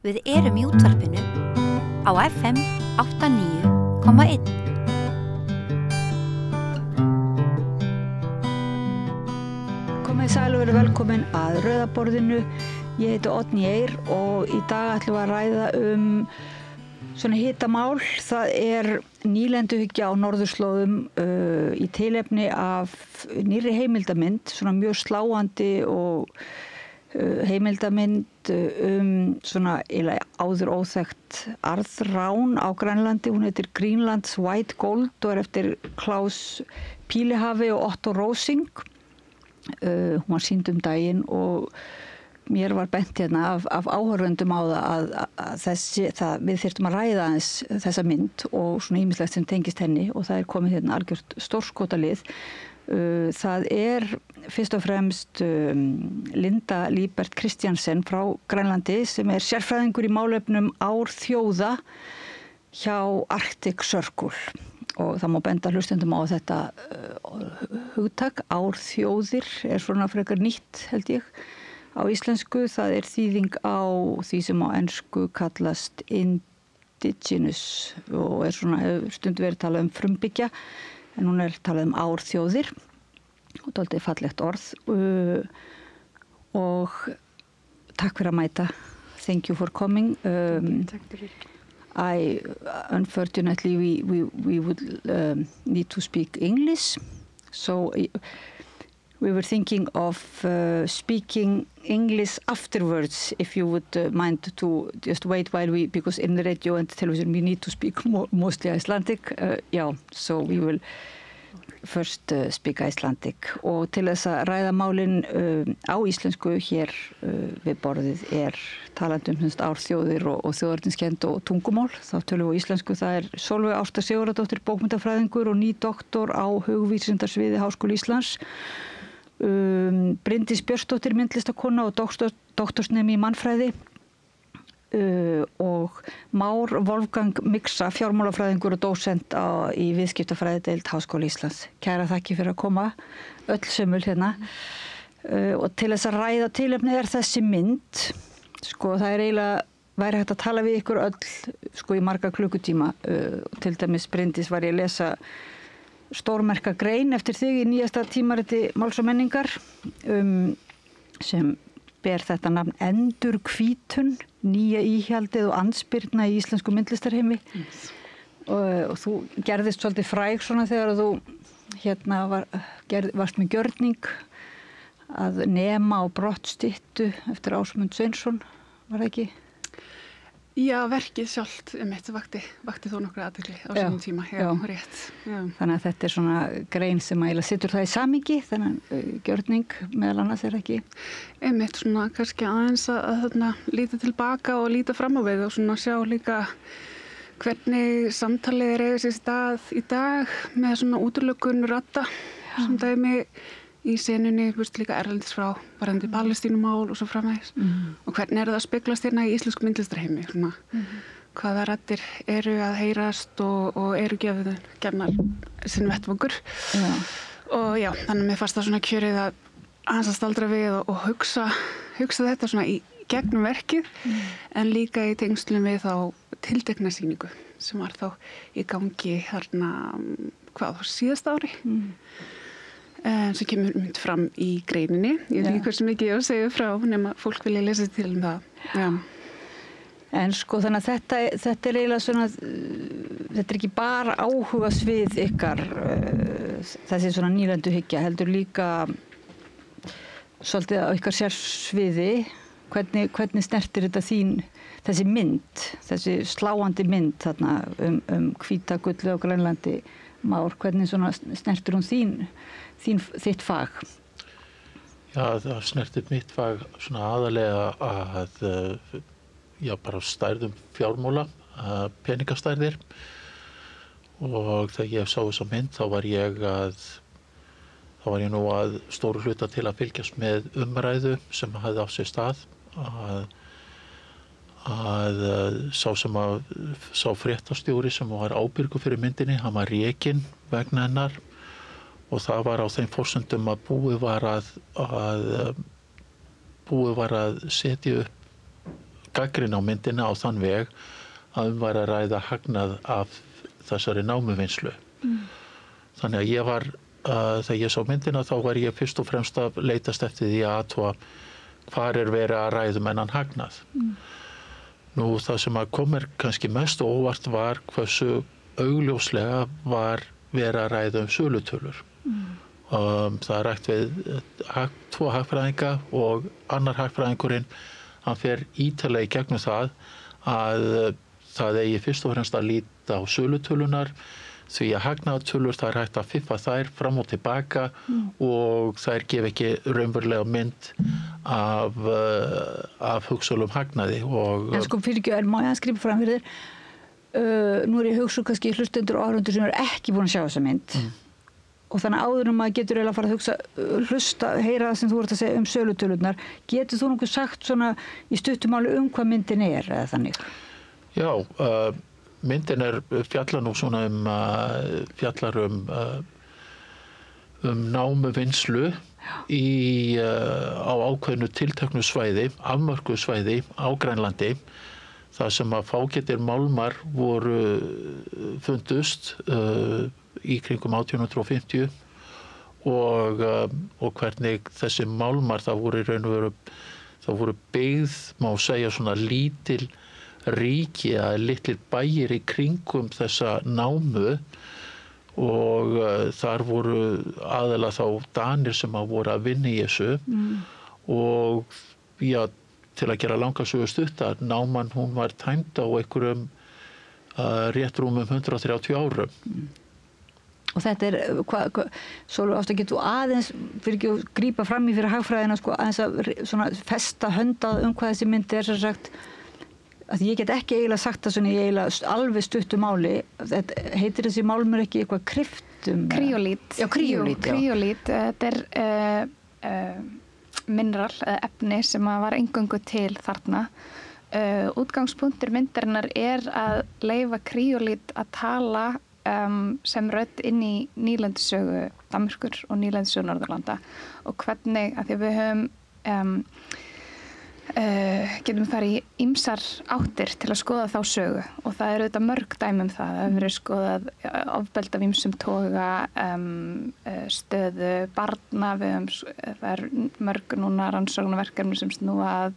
Við erum í útvarpinu á FM 89,1. Komið sæl og verið velkomin að Rauðaborðinu. Ég heiti Oddný Eir og í dag ætlum við að ræða svona hitamál. Það nýlenduhyggja á norðurslóðum í tilefni af nýrri heimildamynd, svona mjög sláandi og heimildamynd svona áður óþekkt arðrán á Grænlandi. Hún heitir Greenland's White Gold og eftir Klaus Pílehafi og Otto Rosing. Hún var sýnd daginn og mér var bent hérna af áhorfendum á það við þyrftum að ræða aðeins þessa mynd og svona ýmislegt sem tengist henni og það komið hérna algjört stórskotalið. Það fyrst og fremst Linda Líbert Kristjansen frá Grænlandi sem sérfræðingur í málefnum árþjóða hjá Arctic Circle og það má benda hlustendum á þetta hugtak. Árþjóðir svona frekar nýtt held ég á íslensku. Það þýðing á því sem á ensku kallast indigenous og hefur stundum verið talað frumbyggja en hún talað árþjóðir og dálítið fallegt orð og takk fyrir að mæta. Thank you for coming. Unfortunately we would need to speak English, so we were thinking of speaking English afterwards, if you would mind to just wait because in the radio and television we need to speak mostly Icelandic. So we will first speak Icelandic. Og til þess að ræða málin á íslensku hér við borðið talandi árþjóðir og þjóðerniskennd og tungumál. Þá tölum við á íslensku. Það Sólveig Ásta Sigurðardóttir, bókmenntafræðingur og nýdoktor á hugvísindasviði Háskóla Íslands. Bryndís Björnsdóttir, myndlistakona og doktorsnemi í mannfræði og Már Wolfgang Mixa, fjármálafræðingur og dósent í viðskiptafræðideild Háskóla Íslands. Kæra þakki fyrir að koma öll sömul hérna. Og til þess að ræða tilefni þessi mynd. Það eiginlega væri hægt að tala við ykkur öll í marga klukkutíma. Til dæmis Bryndís var ég að lesa stórmerka grein eftir þig í nýjasta tímariti Máls og menningar sem ber þetta nafn Endurhvítun, nýja íhjaldið og andspyrna í íslensku myndlistarheimi. Og þú gerðist svolítið fræg svona þegar þú varst með gjörning að nema á brottstyttu eftir Ásmund Sveinsson, var það ekki? Já, verkið sjálft vakti þó nokkra athygli á sínum tíma. Já, rétt. Já. Þannig að þetta svona grein sem eiginlega situr það í samhengi, þennan gjörning meðal annars ekki? Einmitt svona kannski aðeins að líta tilbaka og líta fram á við og svona sjá líka hvernig samtalið eiga sér stað í dag með svona útilokun radda sem dæmi í senunni, líka erlendis frá varðandi Palestínumál og svo framvegis. Og hvernig það speglast hérna í íslensku myndlistarheimi, hvaða raddir eru að heyrast og eru gefnar sinn vettvangur. Og já, þannig að mér fannst það svona kjörið að aðeins að staldra við og hugsa þetta svona í gegnum verkið, en líka í tengslum við þá tiltekna sýningu sem var þá í gangi síðasta ári. Sem kemur mynd fram í greininni. Ég veit ekki hversu mikið ég á að segja frá nema fólk vilja lesa til það. Já. En þannig að þetta eiginlega svona, þetta ekki bara áhugasvið ykkar, þessi svona nýlenduhyggja, heldur líka svolítið á ykkar sérsviði. Hvernig snertir þetta þessi mynd, þessi sláandi mynd þarna hvíta gullu á Grænlandi? Már, hvernig svona snertir hún þitt fag? Já, það snertir mitt fag svona aðalega bara stærðum fjármála, peningastærðir og þegar ég sá þessa mynd þá var ég nú að stóru hluta til að fylgjast með umræðu sem hafði á sér stað að sá fréttastjóri sem var ábyrgur fyrir myndinni, hann var rekinn vegna hennar og það var á þeim forsendum að búið var að setja upp gagnrýni á myndina á þann veg að væri að ræða hagnað af þessari námuvinnslu. Þannig að ég var, þegar ég sá myndina þá var ég fyrst og fremst að leitast eftir því að athuga hvar verið að ræða mennan hagnað. Nú það sem að kom kannski mest óvart var hversu augljóslega var verið að ræða sölutölur. Það rætt við 2 hagfræðinga og annar hagfræðingurinn, hann fer ítarlega í gegnum það að það eigi fyrst og fremst að líta á sölutölunar, því að hagnaðartölur það hægt að fiffa þær fram og tilbaka og þær gef ekki raunverulega mynd af hugsulum hagnaði. En sko fyrirgjöð, má ég að skrifa fram fyrir þér? Nú ég hugsa kannski hlustendur og áhorfendur sem ekki búin að sjá þessa mynd. Og þannig áður maður getur eiginlega að fara að hlusta, heyra það sem þú ert að segja sölutölunar. Getur þú nokkuð sagt svona í stuttumáli hvað myndin eða þannig? Já, myndin fjallar nú svona fjallar námuvinnslu á ákveðnu tilteknu svæði, afmörkuðu svæði á Grænlandi, þar sem að fágætir málmar voru fundust í kringum 1850 og hvernig þessi málmar það voru í raun og veru, það voru byggð, má segja svona lítil ríki eða litlir bæir í kringum þessa námu og þar voru aðalega þá Danir sem að voru að vinna í þessu og já, til að gera langa sögu stutta, náman hún var tæmd á einhverjum rétt rúmum 130 árum. Og þetta Sólveig Ásta, getur þú aðeins, fyrir ekki að grípa fram í fyrir hagfræðina, sko, aðeins að svona festa höndað hvað þessi mynd sem sagt, að ég get ekki eiginlega sagt það svona í eiginlega alveg stuttu máli. Heitir þessi málmur ekki eitthvað kryptum? Kryólít. Já, kryólít. Kryólít, þetta mineral, efni sem var eingöngu til þarna. Útgangspunktur myndarinnar að leyfa kryólít að tala sem rödd inn í nýlendusögu Danmerkur og nýlendusögu Norðurlanda og hvernig, að því við höfum getum farið í ýmsar áttir til að skoða þá sögu og það auðvitað mörg dæmi það hefur verið skoðað ofbeldi af ýmsum toga, stöðu barna, það mörg núna rannsóknarverkefni sem snúa að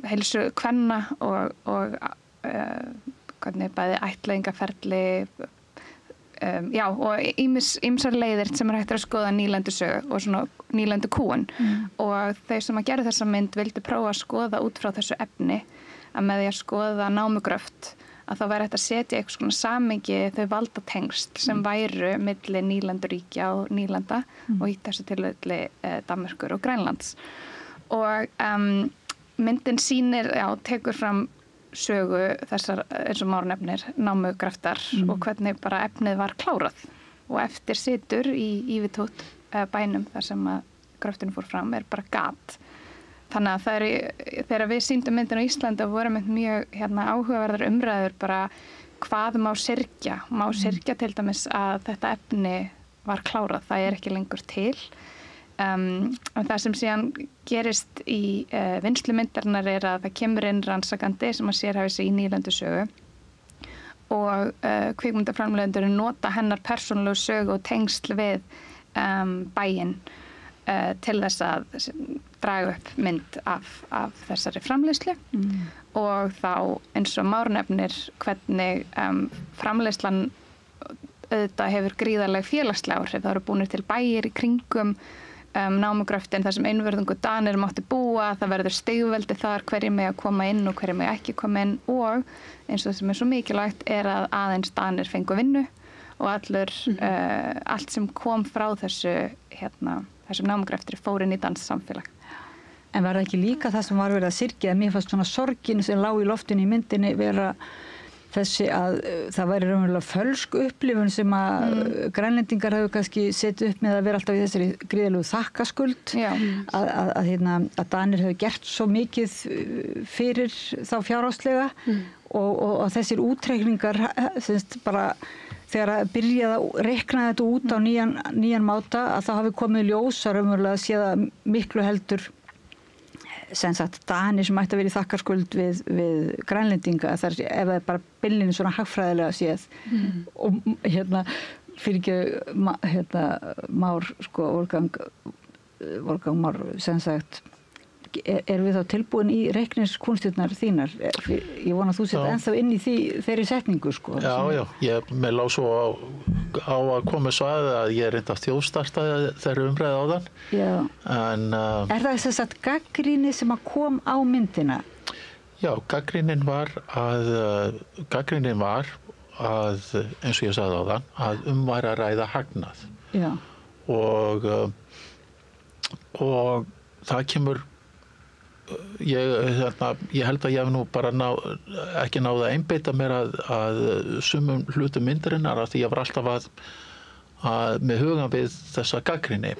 heilsu kvenna og hvernig bæði ættleiðingarferli og ýmsar leiðir sem hægt að skoða nýlendusögu og svona nýlendukúgun og þeir sem að gera þessa mynd vildu prófa að skoða út frá þessu efni að með því að skoða námugröft að þá væri hægt að setja eitthvað svona samhengi þau valdatengsl sem væru milli nýlenduríkja og nýlenda og í þessu tilfelli Danmerkur og Grænlands og myndin sýnir, tekur fram sögu þessar, eins og Már nefnir, námugraftar og hvernig bara efnið var klárað og eftir situr í Ívitótt bænum þar sem að gröftinu fór fram bara gat. Þannig að þegar við sýndum myndin á Íslandi vorum við mjög áhugaverðar umræður bara hvað má syrgja. Má syrgja til dæmis að þetta efni var klárað, það ekki lengur til. En það sem síðan gerist í vinnslumyndarinnar að það kemur inn rannsakandi sem að sérhæfi sig í nýlendusögu og kvikmyndaframleiðendur nota hennar persónulegu sögu og tengsl við bæinn til þess að draga upp mynd af þessari framleiðslu og þá eins og Már nefnir hvernig framleiðslan auðvitað hefur gríðarleg félagsleg áhrif. Það eru búnir til bæir í kringum námugröftin þar sem einvörðungu Danir mátti búa, það verður stigveldi þar hverjir mega að koma inn og hverjir mega ekki koma inn og eins og það sem svo mikilvægt að aðeins Danir fengu vinnu og allt sem kom frá þessum námugröftri fór inn í danskt samfélag. En var það ekki líka það sem var verið að syrgja? Mér fannst svona sorgin sem lá í loftinu í myndinni vera þessi að það væri raunverulega fölsk upplifun sem að grænlendingar hafa kannski setið upp með að vera alltaf í þessari gríðarlegu þakkaskuld að Danir hafa gert svo mikið fyrir þá fjárhagslega og þessir útreikningar bara þegar að byrjaði að reikna þetta út á nýjan máta að það hafi komið ljós að raunverulega séða miklu heldur sem sagt Danir sem ætti að vera í þakkarskuld við grænlendinga ef það er bara byllinni svona hagfræðilega séð og fyrir ekki Már sko Wolfgang Már sem sagt erum við þá tilbúin í reikningskúnstirnar þínar? Ég vona að þú sett ennþá inn í þeirri setningu sko. Já, mér lá svo á að koma svaðið að ég reynda að þjóðstartaði þeirri umræði á þann. Já. En, er það þess að gagnrýni sem að kom á myndina? Já, gagnrýnin var að eins og ég sagði á þann, að væri að ræða hagnað. Já. Og það kemur ég held að ég hef nú bara ekki náð að einbeita mér að sumum hlutum myndarinnar af því ég var alltaf að með hugan við þessa gagnrýni.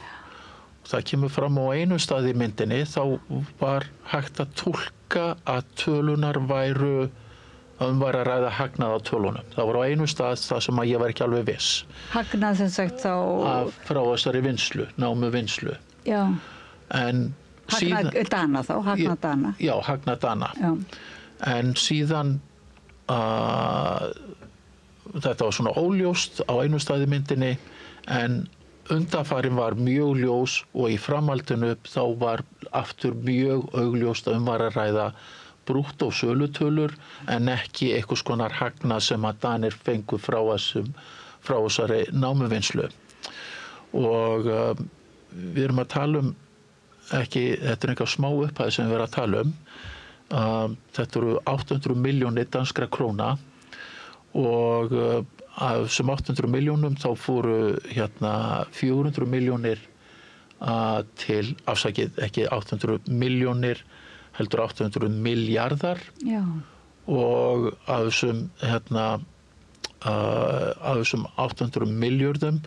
Það kemur fram á einu stað í myndinni þá var hægt að túlka að tölunar væri að ræða hagnað á tölunum. Það var á einu stað það sem að ég var ekki alveg viss. Hagnað sem sagt þá frá þessari námu vinslu. Já. En Hagnað Dana þá, Hagnað Dana. Já, Hagnað Dana. Já. En síðan þetta var svona óljóst á einu staði myndinni en undanfarin var mjög ljós og í framhaldinu þá var aftur mjög augljóst að var að ræða brúttó sölutölur en ekki einhvers konar hagnað sem að Danir fengu frá þessari námuvinnslu. Og við erum að tala þetta er einhver smá upphæð sem við erum að tala þetta eru 800 milljónir danskra króna og af þessum 800 milljónum þá fóru 400 milljónir til, afsakið ekki 800 milljónir heldur 800 miljardar. Já. Og af þessum 800 miljardum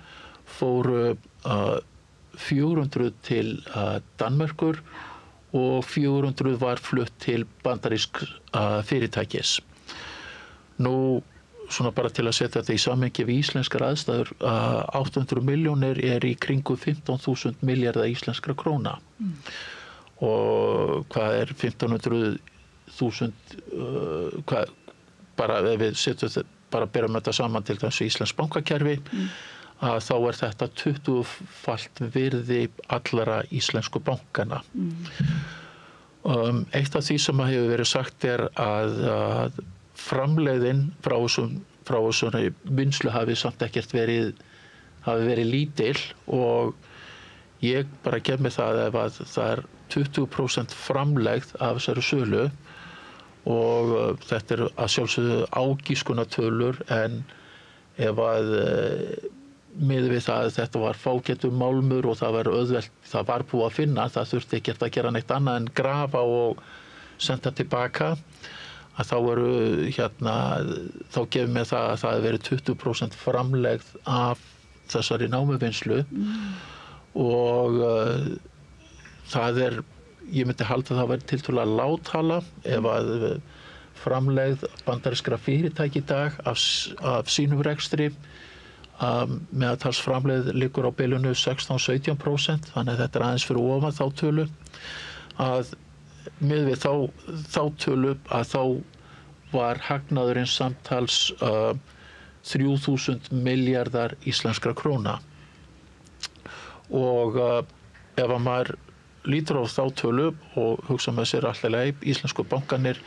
fóru 400 til Danmerkur og 400 var flutt til bandarísk fyrirtækis. Nú, svona bara til að setja þetta í samhengi við íslenskar aðstæður, 800 milljónir í kringu 15.000 milljarða íslenskra króna. Og hvað 1500.000, bara ef við bara berum þetta saman til þessu íslensk bankakerfi, að þá þetta 20-falt virði allra íslensku bankana. Eitt af því sem hefur verið sagt að framleiðin frá þessari vinnslu hafi samt ekkert verið lítil og ég bara gef mér það ef að það 20% framlegð af þessari sölu og þetta að sjálfsögðu ágískunartölur en ef að miðað við það að þetta var fágætur málmur og það var auðvelt, það var búið að finna, það þurfti ekkert að gera neitt annað en grafa og senda tilbaka, að þá gefur mér það að það hefur verið 20% framlegð af þessari námuvinnslu og ég myndi halda að það væri tiltölulega lágtala ef að framlegð bandarískra fyrirtæki í dag af sínum rekstri meðaltalsframlegð liggur á bilinu 16-17%, þannig að þetta aðeins fyrir ofan þá tölu að með við þá tölu að þá var hagnaðurinn samtals 3.000 miljardar íslenskra króna og ef að maður lítur á þá tölu og hugsa með sér alltaf leið, íslensku bankanir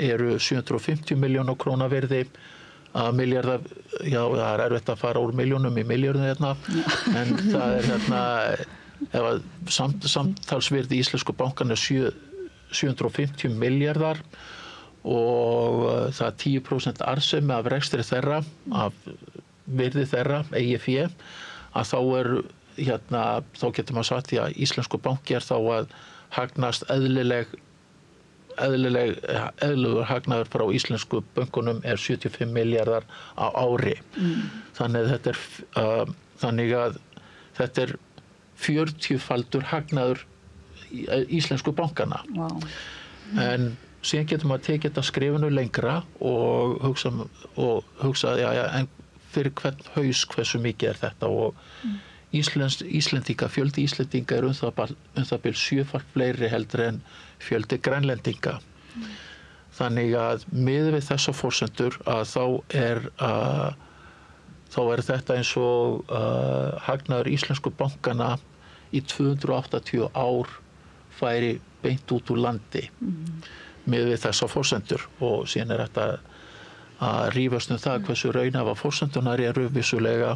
eru 750 milljóna króna virði miljardar, já það erfitt að fara úr miljónum í miljardum en það ef að samtalsvirði íslensku bankanir 750 miljardar og það 10% arðsemi af rekstri þeirra, af virði þeirra, eigið fé, að þá þá getur maður sagt því að íslensku banki þá að hagnast eðlilegur hagnaður frá íslensku bönkunum 75 miljardar á ári. Þannig að þetta 40-faldur hagnaður íslensku bankana. Wow. En síðan getur maður tekið þetta skrefinu lengra og hugsa en fyrir hvern haus hversu mikið þetta og Íslendinga, fjöldi Íslendinga er það bil 7-falt fleiri heldur en fjöldi Grænlendinga. Þannig að miðað við þessar forsendur að þá er þetta eins og hagnaður íslensku bankana í 280 ár færi beint út úr landi miðað við þessar forsendur, og síðan er þetta að rífast það hversu raunhæfa forsendunar eru vissulega,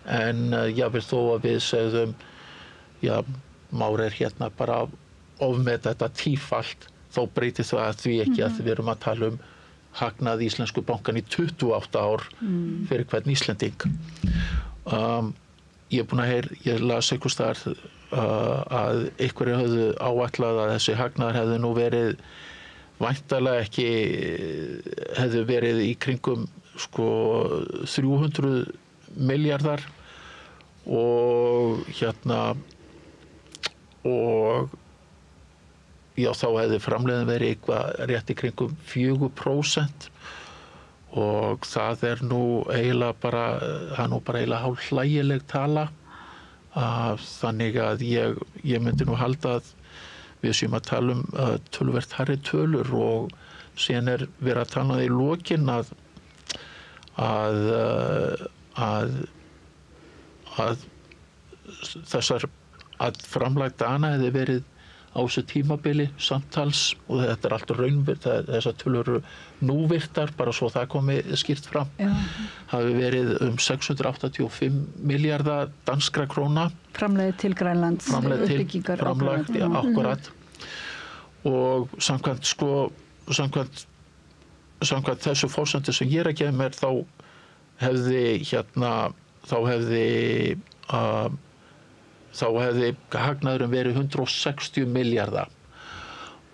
en jafnvel þó að við segðum Már er hérna bara ofmeta þetta 10-falt, þá breytir það að því ekki að við erum að tala hagnað íslensku bankan í 28 ár fyrir hvern Íslending. Ég er búin að ég las einhvers staðar að einhverju höfðu áætlað að þessi hagnaður hefði nú verið væntanlega ekki, hefði verið í kringum 300 milljarðar og þá hefði framleiðin verið eitthvað rétt í kringum 4%, og það er nú eiginlega bara, það er nú bara eiginlega hálf hlægileg tala. Þannig að ég myndi nú halda að við séum að tala töluvert hærri tölur, og síðan er verið að tala í lokin að framlag Dana hefði verið á þessu tímabili samtals, og þetta er allt raunvirt, þessar tölur eru núvirtar, bara svo það komi skýrt fram, hafi verið 685 milljarða danskra króna. Framlegið til Grænlands uppbyggingar. Framlag, akkurat. Og samkvæmt þessu forsendu sem ég er að gefa mér, þá hefði hagnaðurinn verið 160 milljarða,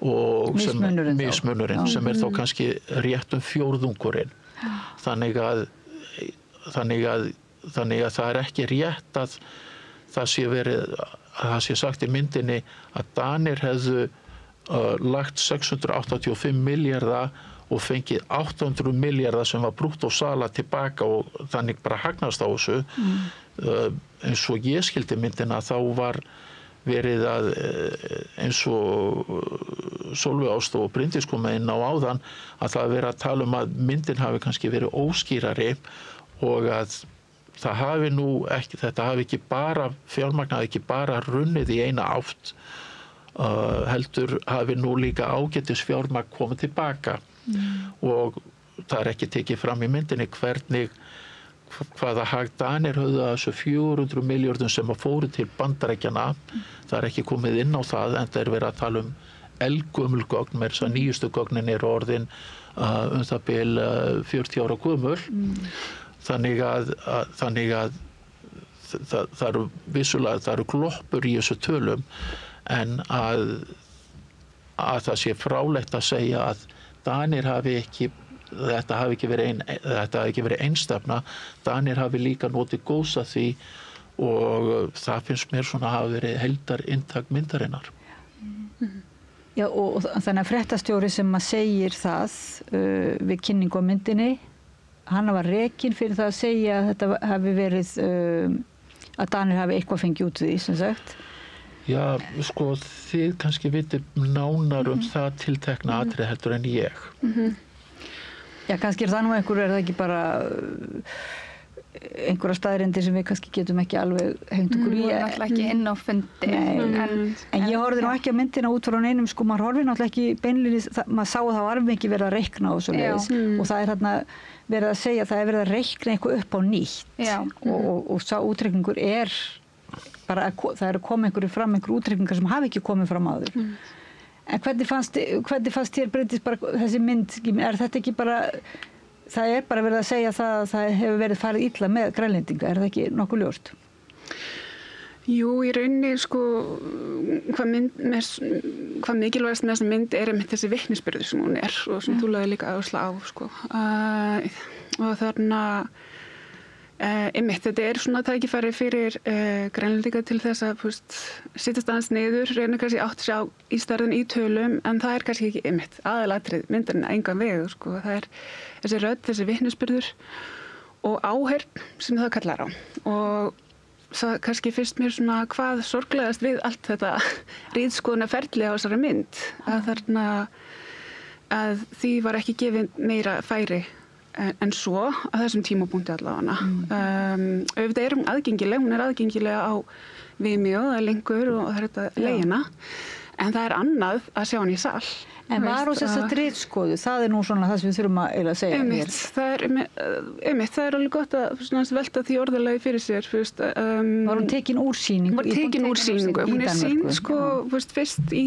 og mismunurinn sem er þá kannski rétt fjórðungurinn. Þannig að það er ekki rétt að það sé sagt í myndinni að Danir hefðu lagt 685 milljarða og fengið 800 milljarða sem var brúttósala tilbaka, og þannig bara hagnast á þessu. Eins og ég skildi myndina, þá var verið að, eins og Sólveig Ásta og Bryndís kom inn á áðan, að það verið að tala að myndin hafi kannski verið óskýrari, og að það hafi nú ekki, þetta hafi ekki bara, fjármagn hafi ekki bara runnið í eina átt, heldur hafi nú líka ágætis fjármagn komið tilbaka. Og það er ekki tekið fram í myndinni hvaða hag Danir höfðu að þessu 400 milljörðum sem að fóru til Bandaríkjanna. Það er ekki komið inn á það, en það er verið að tala eldgömul gögn, með þess að nýjustu gögnin eru orðin það bil 40 ára gömul. Þannig að það eru vissulega, það eru gloppur í þessu tölum, en að það sé frálegt að segja að Danir hafi ekki, þetta hafi ekki verið einstefna, Danir hafi líka notið góðs að því, og það finnst mér svona að hafa verið heildarinntak myndarinnar. Já, og þannig að fréttastjóri sem að segir það við kynningu á myndinni, hann var rekinn fyrir það að segja að þetta hafi verið að Danir hafi eitthvað fengið út því, sem sagt. Já, sko, þið kannski vitið nánar það tiltekna atriði heldur en ég. Já, kannski er það nú er það ekki bara einhverja staðreyndir sem við kannski getum ekki alveg hengt okkur í. Við erum alltaf ekki inn á fundi. En ég horfði nú ekki á myndina út frá neinum, sko, maður horfði náttúrulega ekki beinlínis, maður sá að það var ekki verið að reikna og svo leiðis, og það er þarna verið að segja að það er verið að reikna eitthvað upp á nýtt, og sá útreikningur er bara að það eru komið einhverju útreikningar sem hafi ekki komið fram áður. En hvernig fannst þér, Bryndís, bara þessi mynd, er þetta ekki bara, það er bara verið að segja það að það hefur verið farið illa með Grænlendinga, er það ekki nokkuð ljóst? Jú, í rauninni, sko, hvað mikilvægast með þessa mynd er einmitt þessi vitnisburður sem hún er, og sem þú lagði líka áherslu á, sko. Og þarna, einmitt, þetta er svona tækifæri fyrir Grænlendinga til þess að sittast aðeins niður, reyna kannski átt sjá í stærðin í tölum, en það er kannski ekki einmitt aðalatrið myndarinn engan vegu, sko. Það er þessi rödd, þessi vitnisburður og áheyrn sem það kallar á. Og það kannski fyrst mér svona hvað sorglegast við allt þetta ritskoðunarferli á þessari mynd að þarna að því var ekki gefið meira færi en svo að þessum tímapunkti allavega. Auðvitað er hún aðgengileg á Vimeo, það er linkur og það er þetta leiðina, en það er annað að sjá hann í sal. En var hún þess að ritskoðu, það er nú svona það sem við þurfum að segja hér. Það er alveg gott að velta því orðalagi fyrir sér. Var hún tekin úr sýningu? Var tekin úr sýningu. Hún er sýnd fyrst í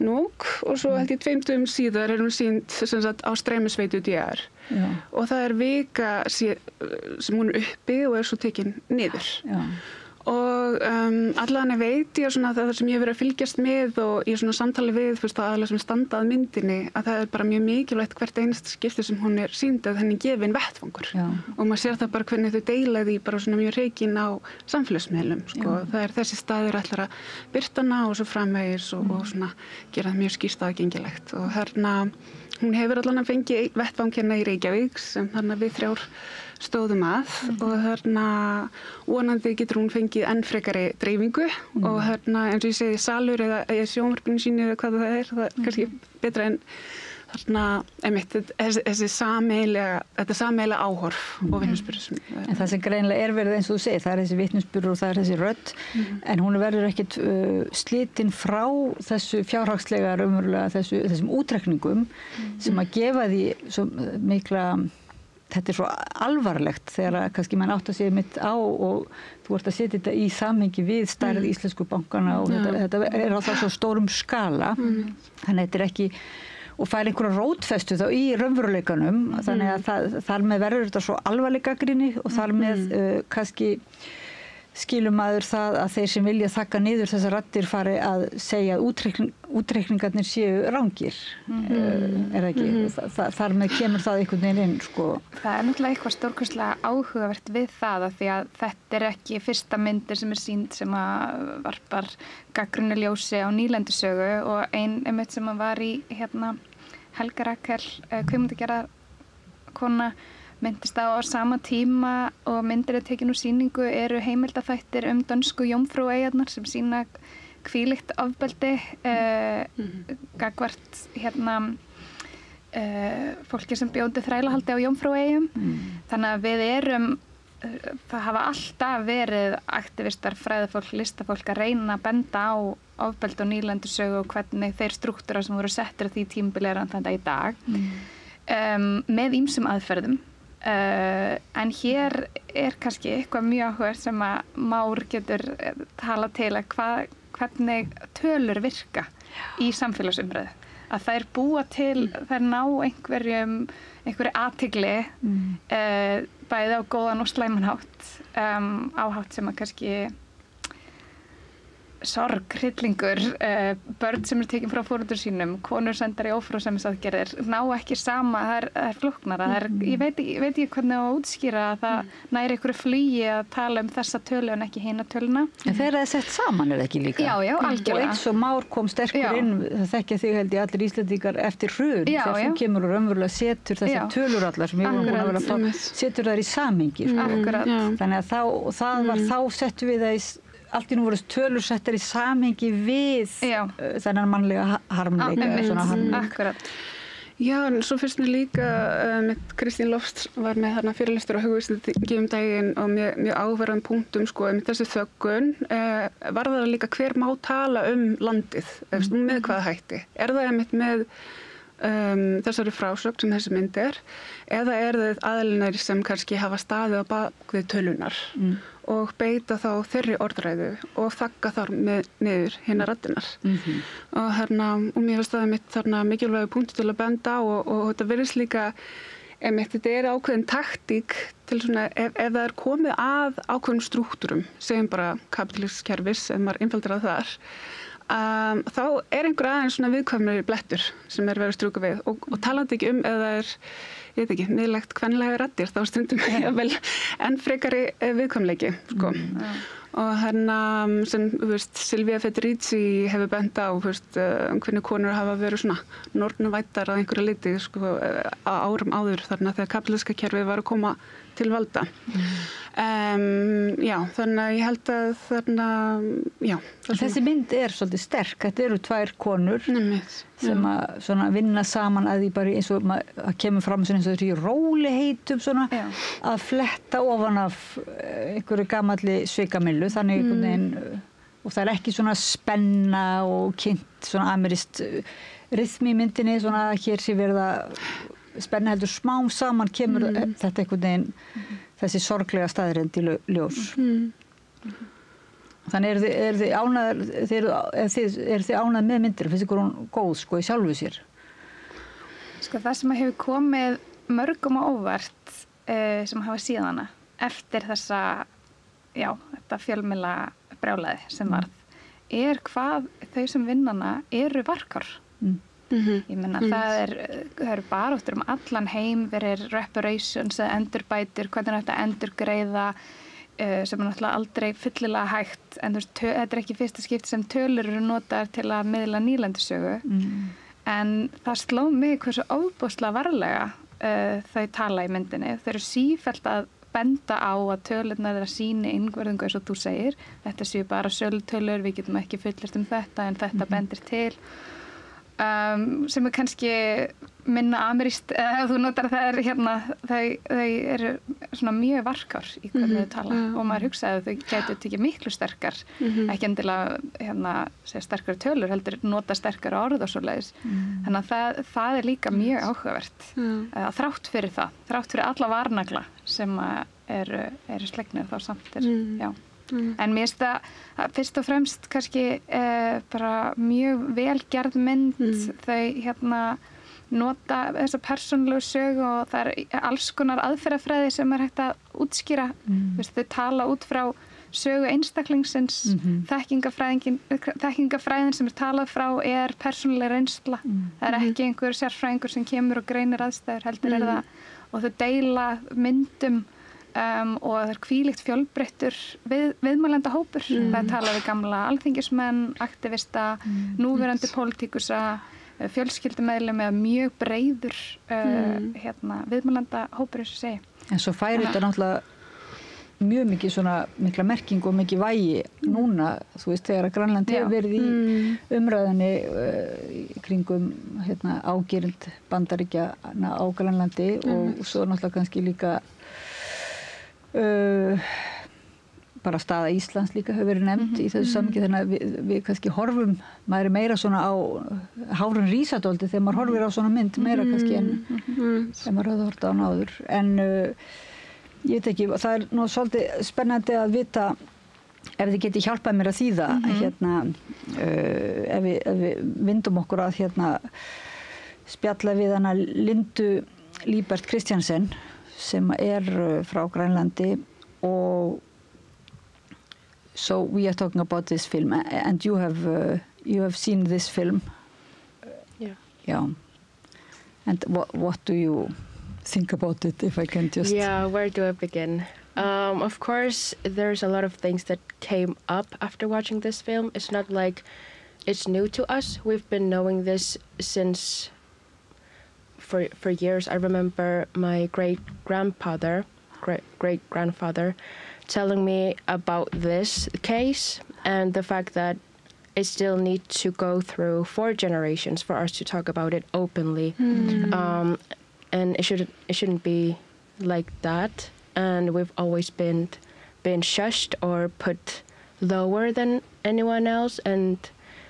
Núk og svo held ég 2 dögum síðar er hún sýnd á streymisveitu DR. Já. Og það er vika sem hún er uppi og er svo tekin niður. Já. Og allan veit ég svona það sem ég hef verið að fylgjast með og í svona samtali við aðalega sem standa að myndinni að það er bara mjög mikilvægt hvert einst skipti sem hún er sýnd að henni gefin vettfangur. Já. Og maður sér það bara hvernig þau deila því bara svona mjög reikin á samfélagsmiðlum. Það er þessi staður ætlar að birtana og svo framvegis og svona gera það mjög skýrt aðgengilegt. Og hérna hún hefur allan að fengi vettfang hérna í Reykjavík sem þarna við 3 stóðum að og þarna vonandi getur hún fengið enn frekari dreifingu og þarna eins og ég segi salur eða sjónvarpinu sínu eða hvað það er kannski betra en þarna þessi sameiginlega áhorf og vitnisburður. En það sem greinilega er verið eins og þú segir, það er þessi vitnisburður og það er þessi rödd en hún verður ekkit slitin frá þessu fjárhagslega raunverulega þessum útreikningum sem að gefa því svo mikla. Þetta er svo alvarlegt þegar kannski mann átt að segja mitt á og þú ert að setja þetta í samhengi við stærð íslensku bankana og þetta er á það svo stórum skala þannig að þetta er ekki og fær einhverja rótfestu þá í raunveruleikanum þannig að þar með verður þetta svo alvarleg gagnrýni og þar með kannski skilur maður það að þeir sem vilja þakka niður þessar raddir fari að segja að útreikningarnir séu rangir. Er það ekki? Þar með kemur það einhvern veginn inn, sko. Það er náttúrulega eitthvað stórkostlega áhugavert við það að því að þetta er ekki fyrsta myndir sem er sýnd sem að varpar gagnrýnu ljósi á nýlendusögu og einmitt sem að var í Helga Rakel, kvikmyndagerðarkona myndist á sama tíma og myndir tekin úr sýningu eru heimildaþættir dönsku jómfrúeyjarnar sem sýna hvílíkt ofbeldi gagnvart fólki sem bjóði þrælahaldi á jómfrúeyjum. Þannig að við það hafa alltaf verið aktivistar, fræðafólk, listafólk að reyna að benda á ofbeldi og nýlendusögu og hvernig þeir strúktúrar sem voru settir á því tímabili eru þannig í dag með ýmsum aðferðum. En hér er kannski eitthvað mjög áhugavert sem að Már getur tala til að hvernig tölur virka í samfélagsumræðu. Að þær búa til, þær ná einhverju athygli bæði á góðan og slæman hátt, áhátt sem að kannski sorg, hryllingur, börn sem tekin frá foreldrum sínum, konur sendar í ófrjósemisaðgerðir, ná ekki sama, það er flóknara. Ég veit ekki hvernig að útskýra að það næri einhverju flugi að tala þessa tölu en ekki hina töluna. En þegar það er sett saman er ekki líka? Já, algjörlega. Og eins og Már kom sterkur inn, það þekkja þig held ég allir Íslendingar eftir hrun, þegar þú kemur og raunverulega setur þessar tölur allar sem við vorum búin að vera að fá, setur þær í samhengi. Þannig að það var þá settum við það allt í nú voru tölur settar í samhengi við þennan mannlega harmleika. Akkurat. Já, en svo fyrst mér líka með Kristín Lofts var með þarna fyrirlestur á hugvísindi daginn og mjög áverðan punktum með þessi þöggun var það líka hver má tala landið, með hvaða hætti. Er það einmitt með þessari frásögn sem þessi mynd eða er það aðilinnar sem kannski hafa staðið á bak við tölunar og beita þá þeirri orðræðu og þakka þar niður hinnar raddirnar. Og mér finnst það mitt mikilvægur punktur til að benda á og þetta virðist líka þetta er ákveðin taktík til svona ef það er komið að ákveðin strúktúrum, segjum bara kapitalísks kerfis ef maður einfaldar að þar þá er einhver aðeins svona viðkvæmari blettur sem verið að strjúka við og talandi ekki ef það er, ég veit ekki, miðlægt kvenlega raddir þá stundum jafnvel enn frekari viðkvæmleiki, sko. og sem Silvia Federici hefur bent á hvernig konur hafa verið svona nornvæddar að einhverju liti á árum áður þarna þegar kapítalíska kerfið var að koma til valda. Já, þannig að ég held að þarna, já. Þessi mynd svolítið sterk. Þetta eru 2 konur sem að svona vinna saman að því bara eins og að kemur fram eins og þessi róliheitum svona að fletta ofan af einhverju gamalli svikamillu, þannig einhvern veginn, og það ekki svona spenna og kynnt svona amerískt rytmi í myndinni, svona hér sé verið að spenna heldur smám saman kemur þetta einhvern veginn þessi sorglega staðreynd í ljós. Þannig er þið ánægðar með myndir, finnst ykkur hún góð í sjálfu sér? Það sem hefur komið mörgum á óvart sem hafa síðana eftir þetta fjölmiðla brjálæði sem varð hvað þau sem vinnana eru varkár. Ég meina það eru baráttur allan heim, verið reparations eða endurbætur, hvernig þetta endurgreiða sem náttúrulega aldrei fyllilega hægt, en þetta ekki fyrsta skipti sem tölur eru notaðar til að miðla nýlendusögu, en það sló mig hversu ofboðslega varlega þau tala í myndinni. Þau eru sífellt að benda á að tölurnar þeirra sýni innverðingu eins og þú segir, þetta séu bara sölutölur, við getum ekki fullyrt þetta en þetta bendir til. Sem kannski minna amerískt, ef þú notar það þau eru svona mjög varkár í hvernig þau tala og maður hugsaði að þau gætu tekið miklu sterkar, ekki endilega segja sterkar tölur, heldur nota sterkar orð og svoleiðis. Þannig að það líka mjög áhugavert að þrátt fyrir alla varnagla sem eru slegnir þá samt já. En mér finnst það fyrst og fremst kannski bara mjög vel gerð mynd, þau nota þessa persónulegu sögu og það alls konar aðferðafræði sem hægt að útskýra. Þau tala út frá sögu einstaklingsins, þekkingafræðin sem talað frá persónuleg reynsla. Það ekki einhver sérfræðingur sem kemur og greinir aðstæður, heldur það, og þau deila myndum og það hvílíkt fjölbreyttur viðmælenda hópur. Það tala við gamla alþingismenn, aktivista, núverandi pólitíkusa, fjölskyldumeðlum eða mjög breiður viðmælenda hópur, eins og segi. En svo færi þetta náttúrulega mjög mikið svona mikla merkingu og mikið vægi núna, þú veist, þegar að Grænland hefur verið í umræðinni kringum ágirnd Bandaríkjanna á Grænlandi og svo náttúrulega kannski líka bara staða Íslands líka hefur verið nefnd í þessu samhengi, þannig að við kannski horfum, maður svona á hárun rísadóldi þegar maður horfir á svona mynd meira kannski en þegar maður hefði hort á hana áður. En ég veit ekki, það nú svolítið spennandi að vita ef þið geti hjálpað mér að þýða ef við vindum okkur að spjalla við hana Lindu Líbert Kristjansen sem frá Grænlandi og so we are talking about this film and you have seen this film. Yeah. And what do you think about it, if I can just... Yeah, where do I begin? Of course, there's a lot of things that came up after watching this film. It's not like it's new to us. We've been knowing this since for years. I remember my great-grandfather telling me about this case and the fact that it still needs to go through 4 generations for us to talk about it openly. And it shouldn't be like that. And we've always been shushed or put lower than anyone else, and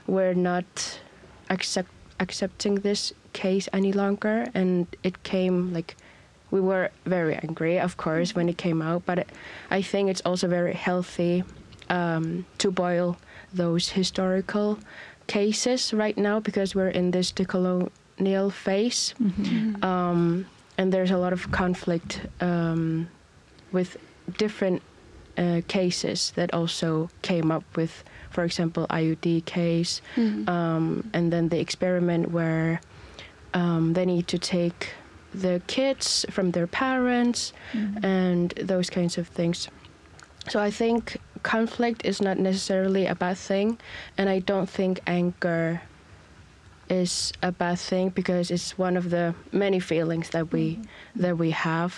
we're not accepting this case any longer. And it came like, we were very angry, of course, when it came out, but I think it's also very healthy to boil those historical cases right now, because we're in this decolonial phase. And there's a lot of conflict with different cases that also came up with, for example, IUD case, and then the experiment where they need to take the kids from their parents and those kinds of things. So I think conflict is not necessarily a bad thing, and I don't think anger is a bad thing because it's one of the many feelings that we have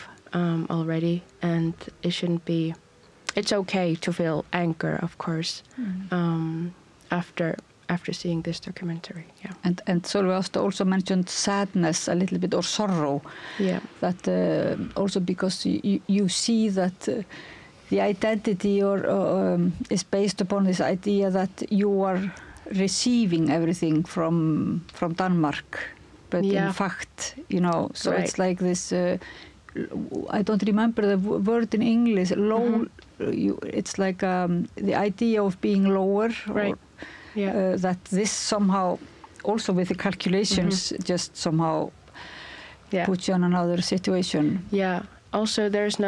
already, and it shouldn't be. It's okay to feel anger, of course, after seeing this documentary. Yeah. And Sólveig also mentioned sadness a little bit, or sorrow. Yeah. That also because you see that the identity is based upon this idea that you are receiving everything from Denmark, but in fact, so right. It's like this. I don't remember the word in English. Low. It's like the idea of being lower. Right. That this somehow, also with the calculations, just somehow puts you in another situation. Yeah. Also, there's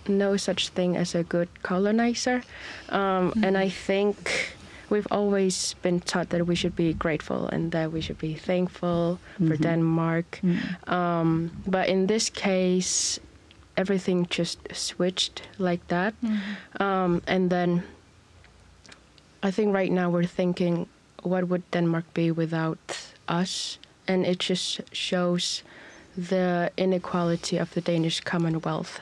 no such thing as a good colonizer, and I think we've always been taught that we should be grateful and that we should be thankful for Denmark. But in this case, everything just switched like that. And then I think right now we're thinking, what would Denmark be without us? And it just shows the inequality of the Danish Commonwealth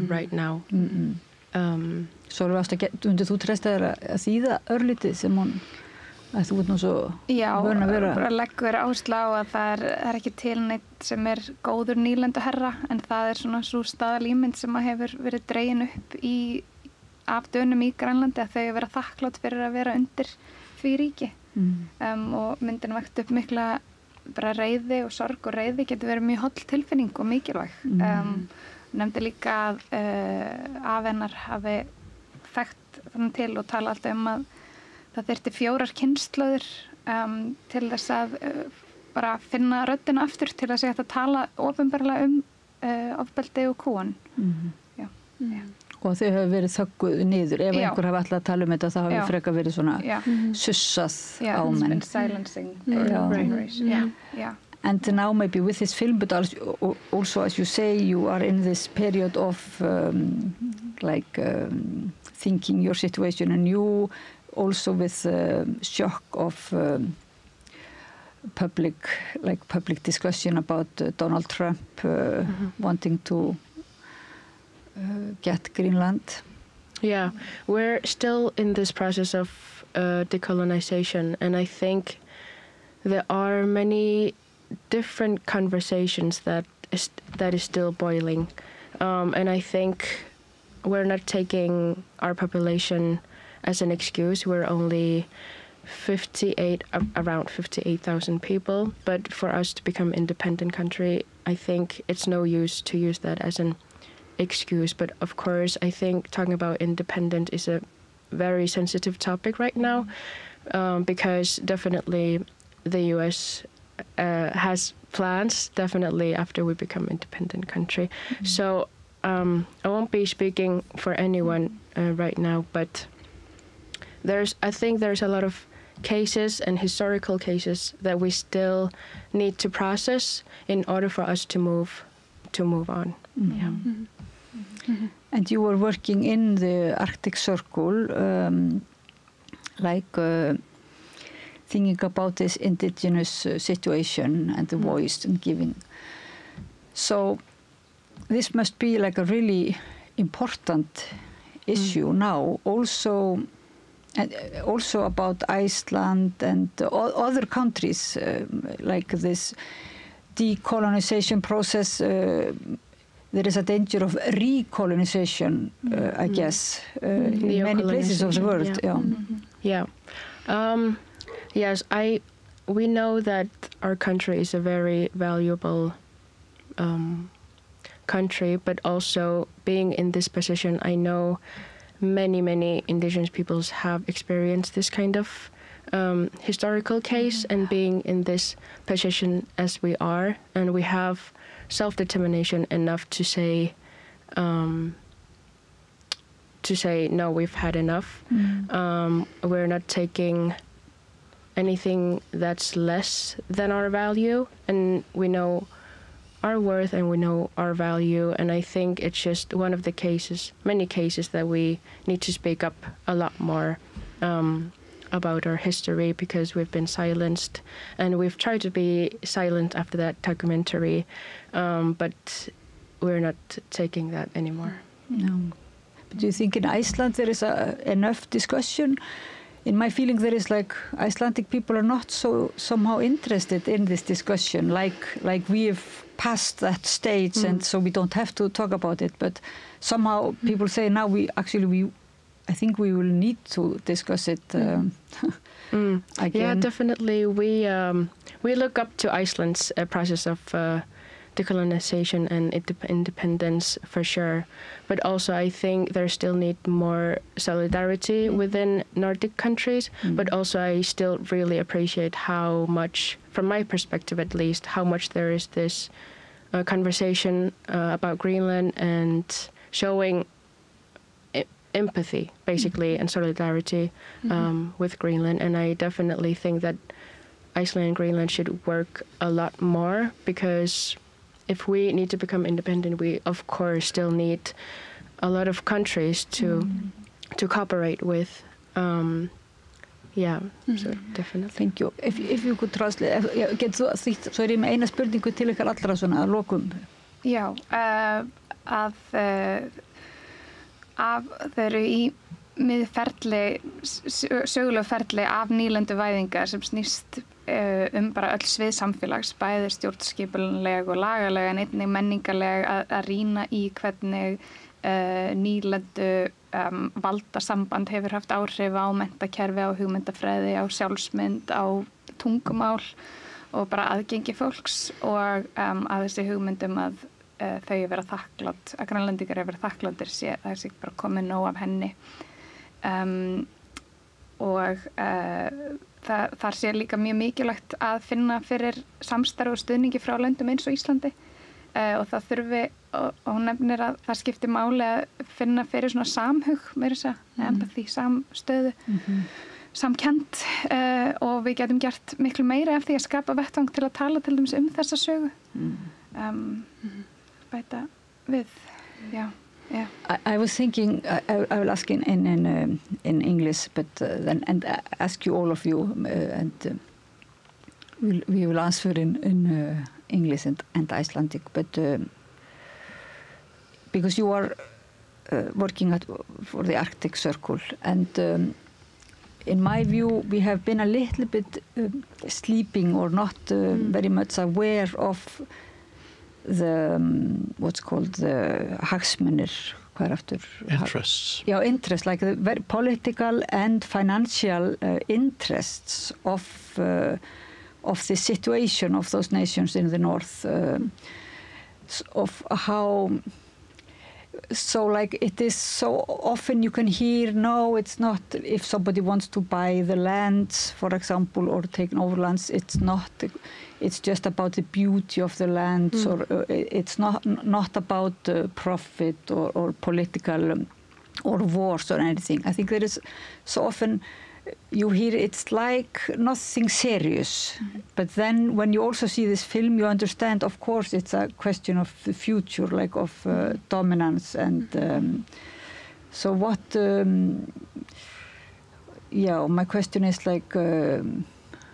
right now. Svo undir þú treysta þér að þýða örlítið sem hún, að þú ert nú svo vön að vera. Já, bara leggur áherslu á að það er ekki til neitt sem er góður nýlenduherra, en það er svona svo staðalímynd sem hefur verið dregin upp af Dönum í Grænlandi, að þau vera þakklátt fyrir að vera undir því ríki. Og myndin vakti upp mikla bara reiði og sorg, og reiði getur verið mjög holl tilfinning og mikilvæg. Nefndi líka að af hennar hafi þekkt þannig til og tala alltaf að það þyrfti 4 kynslóðir til þess að bara finna röddina aftur til að segja að tala opinberlega ofbeldi og kúgun. Og þau hafa verið þögguð niður. Ef einhver hafa alltaf að tala þetta, þá hafa frekar verið svona sussað á menn. Silencing generation. And now maybe with this film, but also as you say, you are in this period of thinking your situation anew, also with shock of public discussion about Donald Trump wanting to get Greenland. Yeah, we're still in this process of decolonization, and I think there are many different conversations that is still boiling, and I think we're not taking our population as an excuse. We're only around 58,000 people, but for us to become independent country, I think it's no use to use that as an excuse. But of course, I think talking about independence is a very sensitive topic right now, because definitely the US has plans, definitely after we become independent country. So I won't be speaking for anyone right now, but I think there's a lot of cases and historical cases that we still need to process in order for us to move on. And you were working in the Arctic Circle, thinking about this indigenous situation and the voice and giving. So this must be like a really important issue now, also about Iceland and other countries, like this decolonization process. There is a danger of recolonization, I guess, in many places of the world. Yes, we know that our country is a very valuable country, but also being in this position, I know many indigenous peoples have experienced this kind of historical case, and being in this position as we are, and we have self-determination enough to say no, we've had enough. We're not taking anything that's less than our value, and we know our worth and we know our value. And I think it's just one of the cases, many cases that we need to speak up a lot more about our history, because we've been silenced, and we've tried to be silent after that documentary, but we're not taking that anymore. No. But do you think in Iceland there is enough discussion? In my feeling, there is like Icelandic people are not so somehow interested in this discussion, like we have passed that stage, and so we don't have to talk about it. But somehow people say now I think we will need to discuss it again. Yeah, definitely. We look up to Iceland's process of decolonization and independence for sure. But also I think there still need more solidarity within Nordic countries. But also I still really appreciate how much, from my perspective at least, how much there is this conversation about Greenland and showing empathy, basically, and solidarity with Greenland. And I definitely think that Iceland and Greenland should work a lot more, because if we need to become independent, we of course still need a lot of countries to cooperate with. So definitely. Thank you. If you could translate, getur þú þýtt, svo ég með eina spurningu til ykkar allra svona að lokum. Já, að þau eru í miðferli, sögulegu ferli af nýlenduvæðingar sem snýst bara öll svið samfélags, bæði stjórnskipuleg og lagalega, en einnig menningarlega, að rýna í hvernig nýlendu valdasamband hefur haft áhrif á menntakerfi, á hugmyndafræði, á sjálfsmynd, á tungumál og bara aðgengi fólks, og að þessi hugmyndum að þau vera þakklátt, að Grænlendingar vera þakkláttir sé, það sé bara komið nóg af henni. Og þar sé líka mjög mikilvægt að finna fyrir samstarf og stuðningi frá löndum eins og Íslandi, og það þurfi, og hún nefnir að það skipti máli að finna fyrir svona samhug, meira þess að empathy, samstöðu, samkennd, og við getum gert miklu meira af því að skapa vettvang til að tala til dæmis þessa sögu. Bæta við, yeah. I was thinking, I will ask in English, but then and ask you, all of you, and we will answer in English and Icelandic, but because you are working for the Arctic Circle, and in my view, we have been a little bit sleeping or not very much aware of the what's called the hagsmunir, hvað aftur? Interests. Yeah, interests, like the very political and financial interests of the situation of those nations in the north, of how. So like it is so often you can hear, no, it's not, if somebody wants to buy the lands, for example, or take over lands, it's not, it's just about the beauty of the lands, or it's not about profit or political or wars or anything. I think there is so often you hear it's like nothing serious, but then when you also see this film, you understand, of course, it's a question of the future, like of dominance, and so what, my question is like,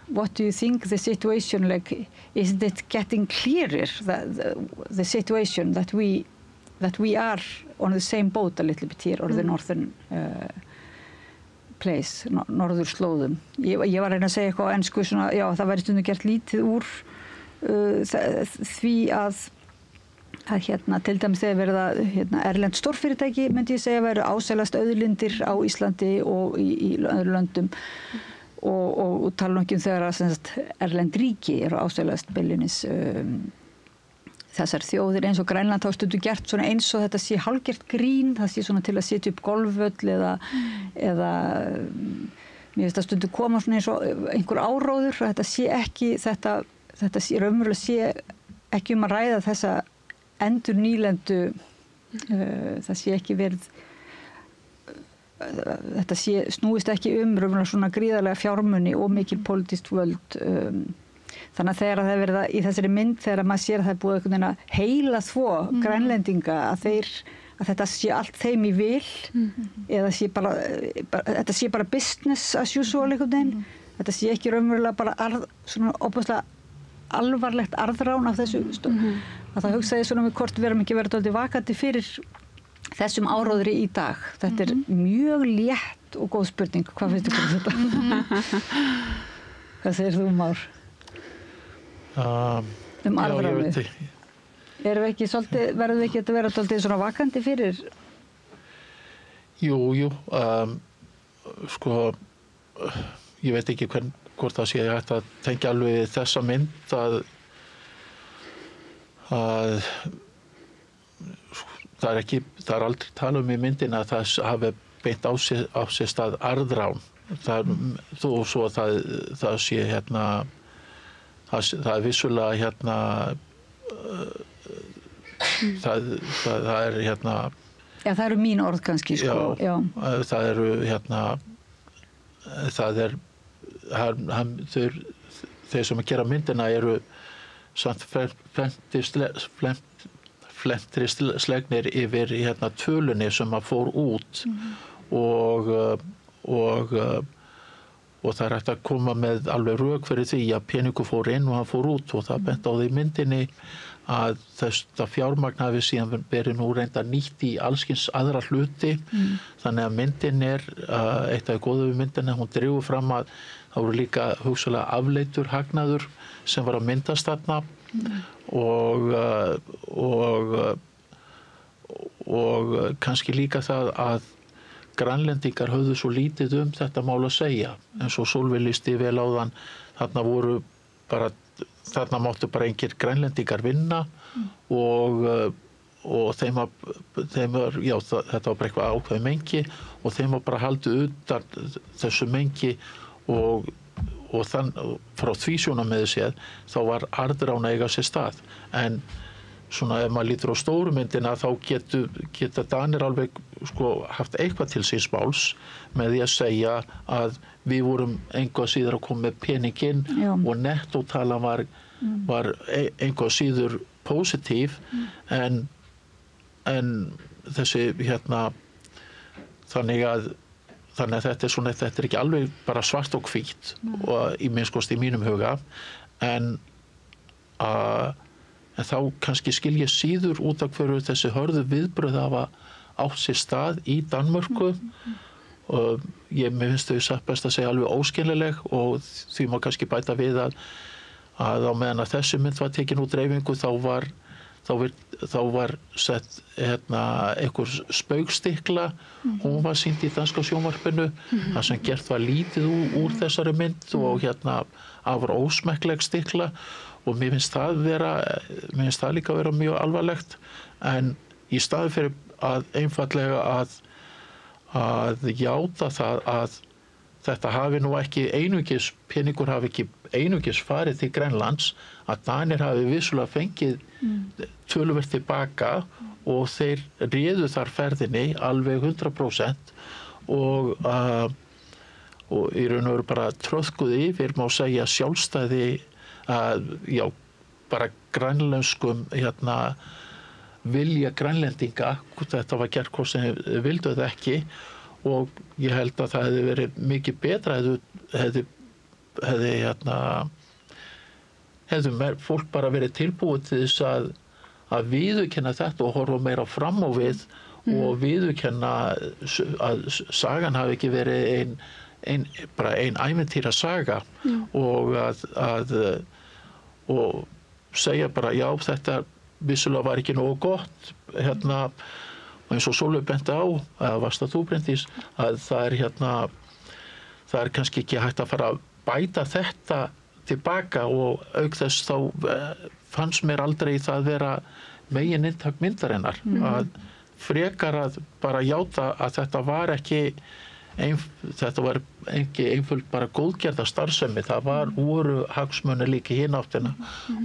what do you think the situation, like, is it getting clearer, the situation that we are on the same boat a little bit here, or the northern place, norðurslóðum. Ég var að reyna að segja eitthvað á ensku, svona, já, það væri stundum gert lítið úr því að hérna, til dæmis þegar verða erlend stórfyrirtæki, myndi ég segja, verða ásælast auðlindir á Íslandi og í öðrum löndum, og tala nú ekki þegar að erlend ríki eru ásælast beilinnis þessar þjóðir, eins og Grænland þá stundu gert svona eins og þetta sé hálfgert grín, það sé svona til að setja upp golfvöll eða mér finnst að stundu koma svona eins og einhver áróður, þetta sé ekki þetta sé raunverulega sé ekki að ræða þessa endur nýlendu, það sé ekki verið, þetta sé snúist ekki raunverulega svona gríðarlega fjármuni og mikil pólitískt völd, Þannig að þegar það er verið í þessari mynd, þegar maður sér að það er búið einhvern veginn að heila þvo grænlendinga, að þetta sé allt þeim í vil, eða þetta sé bara business as usual einhvern veginn, þetta sé ekki raunverulega bara svona óbúslega alvarlegt arðrán af þessu, að það hugsaði svona við hvort við erum ekki verið dálítið vakandi fyrir þessum áróðri í dag. Þetta er mjög létt og góð spurning. Hvað finnst ykkur þetta? Hvað segir þú, Már? Arðránu. Verðum við ekki að vera dálítið svona vakandi fyrir? Jú. Sko, ég veit ekki hvort það sé hægt að tengja alveg þessa mynd að það er aldrei tala í myndin að það hafi beint á sér stað arðrán. Þó svo að það sé það er vissulega það er Já, það eru mín orð kannski, sko. Já. Það eru þeir sem gera myndina eru samt flentri slegnir yfir tölunni sem að fór út og það er hægt að koma með alveg rök fyrir því að peningur fór inn og hann fór út og það bent á því myndinni að þetta fjármagn hafi síðan verið nú reynda nýtt í allskins aðra hluti þannig að myndin eitt af góðu við myndina, hún dregur fram að það voru líka hugsalega afleitur hagnaður sem var að myndast þarna og kannski líka það að grænlendingar höfðu svo lítið þetta mál að segja eins og Sólveig lýsti vel áðan þarna máttu bara engir grænlendingar vinna og þetta var bara eitthvað ákveðið mengi og þeim var bara haldið utan þessu mengi og frá því sjónarmiði séð þá var arðrán að eiga sér stað en svona ef maður lítur á stóru myndina þá geta Danir alveg haft eitthvað til síns máls með því að segja að við vorum engu að síður að koma með peninginn og nettótalan var engu að síður pósitív en þessi þannig að þetta er ekki alveg bara svart og hvítt og í minnst í mínum huga en þá kannski skil ég síður út af hverju þessi hörðu viðbrögð hafa átt sér stað í Danmörku og mér finnst þau satt best að segja alveg óskiljanleg og því má kannski bæta við að á meðan að þessi mynd var tekin úr dreifingu þá var sett einhver spaugstikla hún var sýnd í danska sjónvarpinu þar sem gert var lítið úr þessari mynd og afar ósmekkleg stikla og mér finnst það líka vera mjög alvarlegt en í staði fyrir að einfaldlega að játa það að þetta hafi nú ekki peningur hafi ekki einungis farið til Grænlands að Danir hafi vissulega fengið töluvert tilbaka og þeir réðu þar ferðinni alveg 100% og í raun og veru bara tröðkuð yfir má segja sjálfstæði bara grænlenskum vilja grænlendinga þetta var gert hvort sem vildu það ekki og ég held að það hefði verið mikið betra hefði fólk bara verið tilbúið til þess að viðurkenna þetta og horfa meira fram á við og viðurkenna að sagan hafi ekki verið bara ein ævintýra saga og og segja bara já þetta vissulega var ekki nógu gott og eins og Sólveig benti á eða varst að þú Bryndís að það er kannski ekki hægt að fara að bæta þetta tilbaka og auk þess þá fannst mér aldrei það vera megin inntak myndarinnar að frekar að bara játa að þetta var ekki þetta var ekki einföld bara góðgerða starfsemi, það voru hagsmunir líka í hina áttina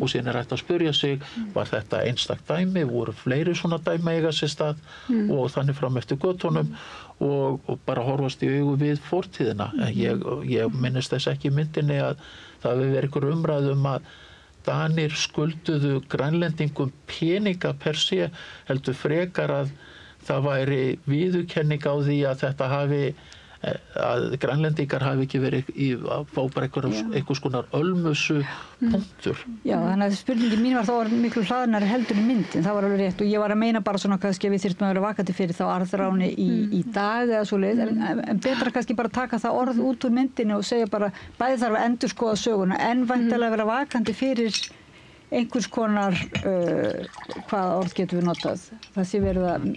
og síðan hægt að spyrja sig, var þetta einstakt dæmi, voru fleiri svona dæmi eiga sér stað og þannig fram eftir götunum og bara horfast í augu við fortíðina. Ég minnist þess ekki í myndinni að það hefur verið einhver umræða að Danir skulduðu Grænlendingum peninga per se, heldur frekar að það væri viðurkenning á því að þetta að Grænlendingar hafi ekki verið að fá bara einhvers konar ölmusu punktur. Já, þannig að spurningin mín var þá miklu hlaðnari heldur í myndin, það var alveg rétt og ég var að meina bara svona kannski að við þyrftum að vera vakandi fyrir þá arðráni í dag eða svoleiðis, en betra kannski bara taka það orð út úr myndinni og segja bara bæði þarf að endurskoða söguna en væntanlega vera vakandi fyrir einhvers konar, hvaða orð getum við notað, það sé verið að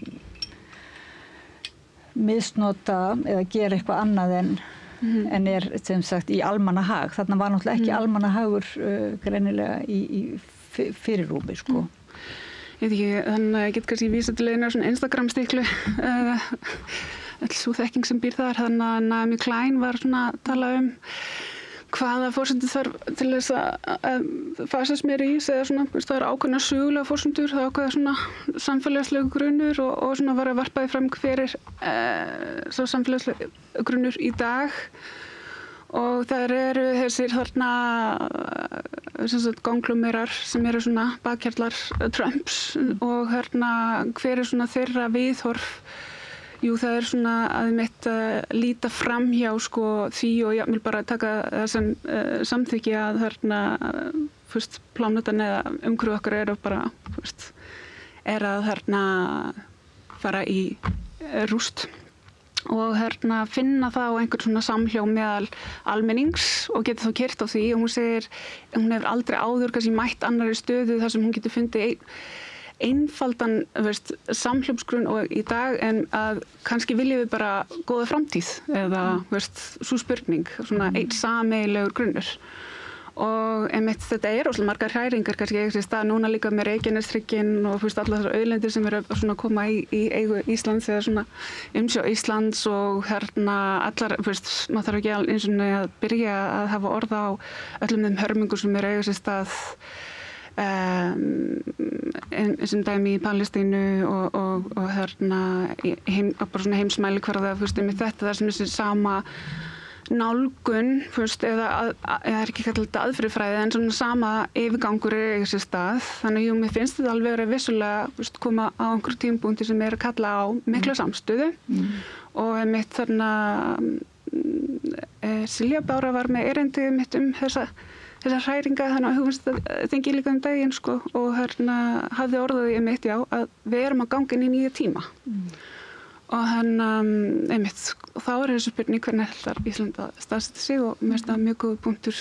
misnota eða gera eitthvað annað en sem sagt í almannahag. Þarna var náttúrulega ekki almannahagur greinilega í fyrirrúmi, sko. Ég veit ekki, þannig að ég get kannski vísa til einu svona Instagram-stiklu svo þekking sem býr þar, þannig að Naomi Klein var svona að tala hvaða forsendur þarf til þess að fasismi í eða svona, það er ákveðna sögulega forsendur, það er ákveða svona samfélagslegu grunnur og svona var að varpaði fram fyrir svo samfélagslegu grunnur í dag og það eru þessir þarna ganglumerar sem eru svona bakhjarlar Trumps og hérna hver svona þeirra viðhorf. Jú, það er svona að mitt líta fram hjá sko því og ég vil bara taka það sem samþykki að þarna plánetan eða umhverfið okkar eru bara að þarna fara í rúst og þarna finna það á einhvern svona samhljóm meðal almennings og geta þá keyrt á því og hún segir hún hefur aldrei áður kannski mætt annarri stöðu þar sem hún getur fundið einfaldan samhljómsgrunn og í dag en að kannski viljum við bara góða framtíð eða svo spurning, svona einn sameiginlegur grunnur og einmitt þetta óslega margar hræringar kannski ekki stað núna líka með Reykjaneshrygginn og allar þessar auðlindir sem eru svona að koma í eigu Íslands eða svona umsjá Íslands og hérna allar, maður þarf ekki eins og að byrja að hafa orð á öllum þeim hörmungum sem eru eigu sér stað sem dæmi í Palestínu og hérna bara svona heimsmælikvarða með þetta þar sem þessi sama nálgun eða er ekki kallað þetta aðferðafræði en svona sama yfirgangur eiga sér stað þannig að mér finnst þetta alveg vera vissulega koma á einhverjum tímapunkti sem er að kalla á mikla samstöðu og mitt þarna Silja Bára var með erindi mitt þessar hræringa þannig að hún þengi líka daginn sko og hérna hafði orðaði mitt að við erum að ganga inn í nýja tíma og hérna einmitt og þá er þessu spurning hvernig ætlar Ísland að staðsetja sig og mér finnst það mjög góð punktur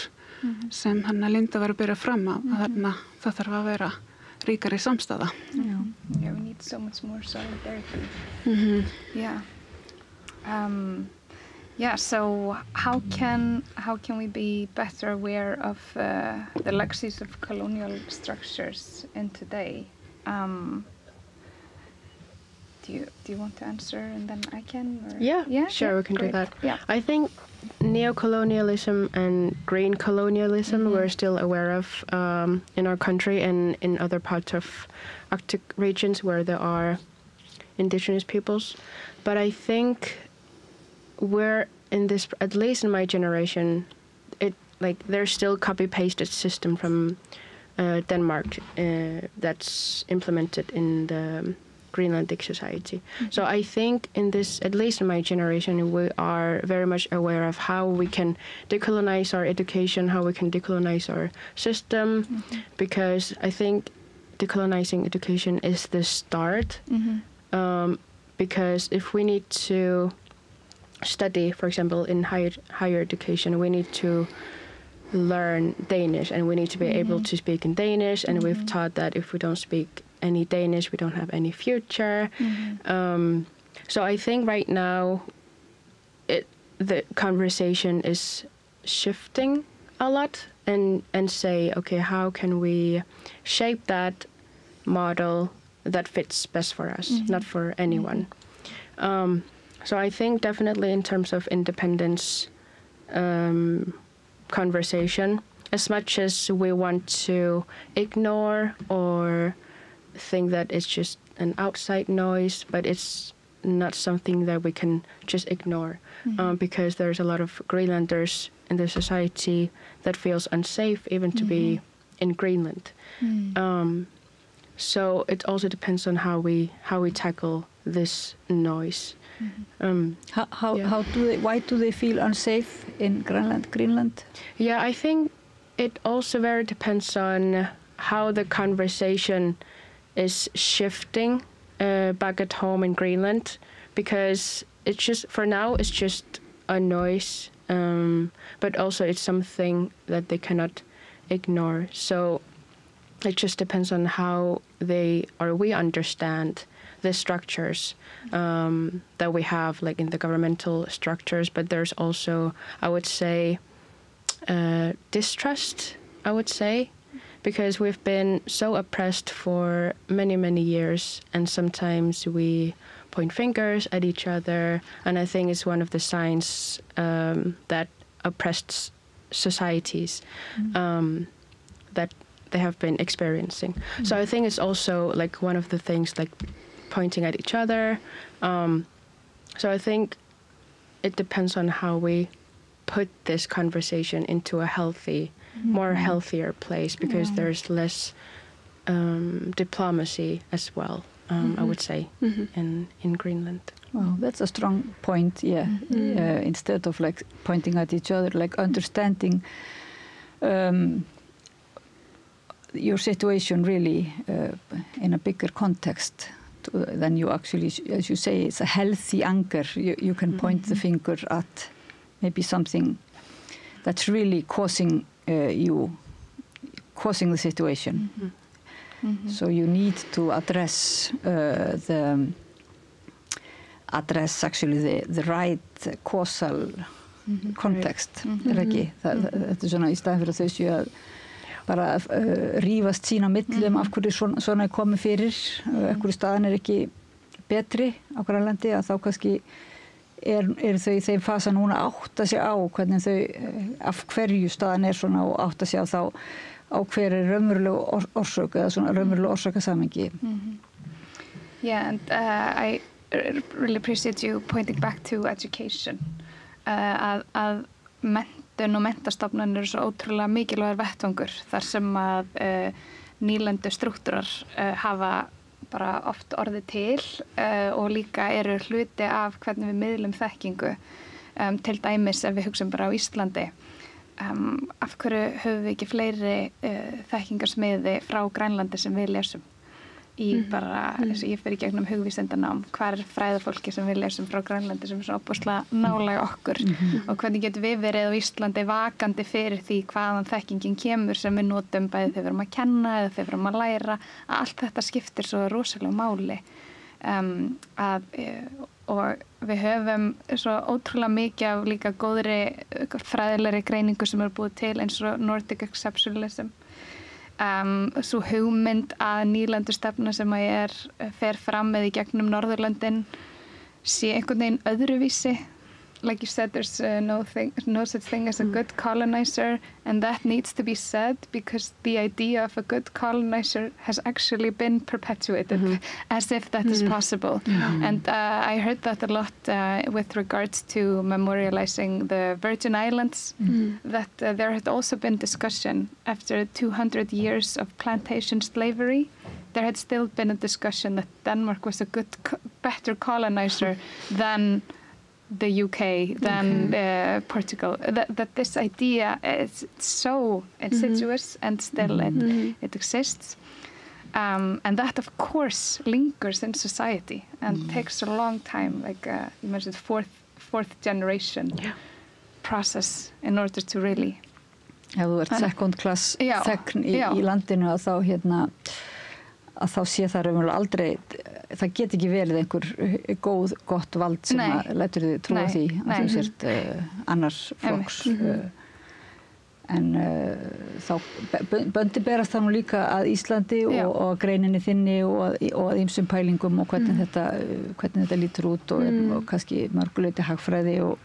sem hérna Linda var að byrja fram að þarna það þarf að vera ríkari samstaða. Yeah, we need so much more solidarity. Yeah. Yeah, so how can we be better aware of the legacies of colonial structures in today? Do you want to answer and then I can? Or? Yeah, sure, we can do that. Yeah. I think neocolonialism and green colonialism we're still aware of in our country and in other parts of Arctic regions where there are indigenous peoples. But I think we're in this, at least in my generation, there's still copy-pasted system from Denmark that's implemented in the Greenlandic society. So I think in this, at least in my generation, we are very much aware of how we can decolonize our education, how we can decolonize our system, because I think decolonizing education is the start. Because if we need to study, for example, in higher education, we need to learn Danish and we need to be able to speak in Danish, and we've taught that if we don't speak any Danish, we don't have any future. So I think right now the conversation is shifting a lot and say, okay, how can we shape that model that fits best for us, not for anyone. So I think definitely in terms of independence conversation, as much as we want to ignore or think that it's just an outside noise, but it's not something that we can just ignore, because there's a lot of Greenlanders in the society that feels unsafe even to be in Greenland. So it also depends on how we tackle this noise. Why do they feel unsafe in Greenland? Yeah, I think it also very depends on how the conversation is shifting back at home in Greenland, because it's just, for now, it's just a noise, but also it's something that they cannot ignore. So it just depends on how we understand the structures that we have, like in the governmental structures, but there's also, I would say, distrust, I would say, because we've been so oppressed for many, many years, and sometimes we point fingers at each other, and I think it's one of the signs that oppressed societies that they have been experiencing. So I think it's also like one of the things, like pointing at each other. So I think it depends on how we put this conversation into a healthy, more healthier place, because there's less diplomacy as well, I would say, in Greenland. Well, that's a strong point, instead of like pointing at each other, like understanding your situation really in a bigger context than you actually, as you say, it's a healthy anchor. You can point the finger at maybe something that's really causing the situation. So you need to address actually the right causal context. Ekki? Þetta svona í staðinn fyrir að þau séu að bara rífast sín á millum af hverju svona komið fyrir, hverju staðan ekki betri á Grænlandi, að þá kannski eru þau í þeim fasa núna átta sig á hvernig þau, af hverju staðan svona, og átta sig á þá á hver raunveruleg orsök eða svona raunveruleg orsakasamhengi. Yeah, and I really appreciate you pointing back to education. Að menntun og menntastofnanir eru svo ótrúlega mikilvægur vettvangur þar sem að nýlendu strúktúrar hafa bara oft orðið til og líka eru hluti af hvernig við miðlum þekkingu, til dæmis ef við hugsum bara á Íslandi. Af hverju höfum við ekki fleiri þekkingarsmiði frá Grænlandi sem við lesum? Í bara, ég fer í gegnum hugvísindanám, hvar fræðafólki sem við lesum frá Grænlandi sem er svo opaslega nálæg okkur og hvernig getum við verið á Íslandi vakandi fyrir því hvaðan þekkingin kemur sem við notum bæði þegar við erum að kenna eða þegar við erum að læra, að allt þetta skiptir svo rosalega máli. Og við höfum svo ótrúlega mikið af líka góðri fræðilegri greiningu sem eru búið til eins og Nordic Exceptionalism. Svo hugmynd að nýlendustefna sem að fer fram með í gegnum Norðurlöndin sé einhvern veginn öðruvísi. Like you said, there's no such thing as a good colonizer, and that needs to be said because the idea of a good colonizer has actually been perpetuated as if that is possible. And I heard that a lot with regards to memorializing the Virgin Islands, that there had also been discussion after 200 years of plantation slavery. There had still been a discussion that Denmark was a better colonizer than the UK, than Portugal. That this idea is so insidious and still it exists. And that, of course, lingers in society and takes a long time, like you mentioned, fourth generation process in order to really... Ef þú ert second class þegn í landinu að þá sé það raunverulega aldrei, það get ekki verið einhver gott vald sem að lætur þið trúa því að þú sért annars flokks. en þá böndi berast það nú líka að Íslandi og greininni þinni og að ýmsum pælingum og hvernig þetta lítur út og kannski mörguleiti hagfræði og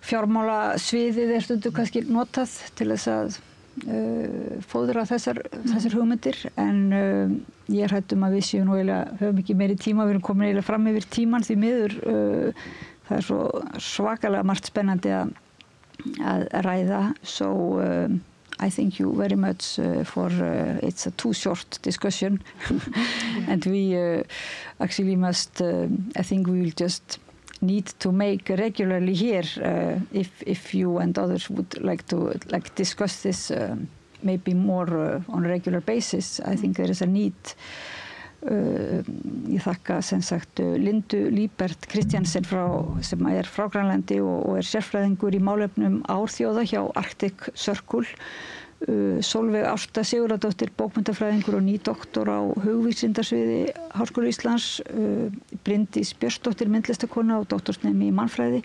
fjármála sviðið stundu kannski notað til þess að fóðra þessar hugmyndir en ég hrædd að við séum nú eiginlega höfum ekki meiri tíma, við erum komin eiginlega fram yfir tíman því miður það svo svakalega margt spennandi að ræða so I thank you very much for it's a too short discussion and we actually must I think we will just need to make regularly here if you and others would like to discuss this maybe more on a regular basis. I think there is a need. Ég þakka sem sagt Lindu Líbert Kristjansen sem frá Grænlandi og sérfræðingur í málefnum árþjóða hjá Arctic Circle. Sólveig Ásta Sigurðardóttir, bókmenntafræðingur og nýdoktor á hugvísindarsviði Háskóla Íslands, Bryndís Björnsdóttir, myndlistakona og doktorsnemi í mannfræði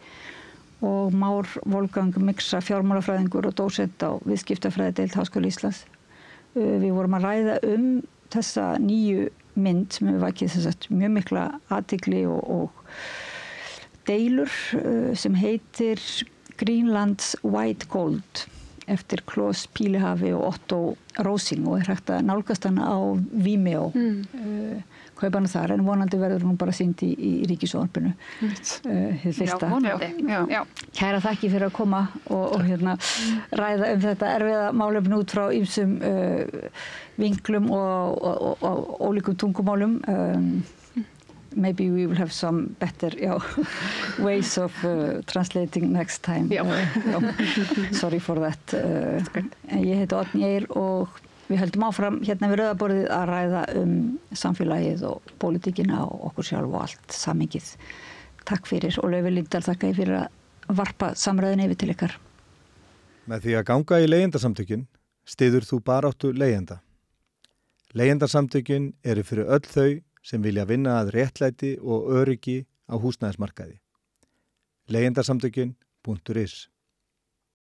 og Már Wolfgang Miksa, fjármálafræðingur og dósent á viðskiptafræðideild Háskóla Íslands. Við vorum að ræða þessa nýju mynd sem hefur vakið þess að mjög mikla athygli og deilur sem heitir Greenland's White Gold eftir Klaus Pílihafi og Otto Rosing og hægt að nálgast hana á Vimeo kaupa hana þar en vonandi verður hún bara sýnd í Ríkissjónvarpinu fyrsta. Já. Kæra þakki fyrir að koma og ræða þetta erfiða málefni út frá ýmsum vinklum og ólíkum tungumálum maybe we will have some better ways of translating next time. Sorry for that. Ég heiti Oddný Eir og við höldum áfram við rauðaborðið að ræða samfélagið og pólitíkina og okkur sjálf og allt samhengið. Takk fyrir og Laufey Líndal þakka ég fyrir að varpa samræðin yfir til ykkar. Með því að ganga í leigjendasamtökin styður þú baráttu leigjenda. Leigjendasamtökin eru fyrir öll þau sem vilja vinna að réttlæti og öryggi á húsnæðismarkaði. Leigjendasamtökin.is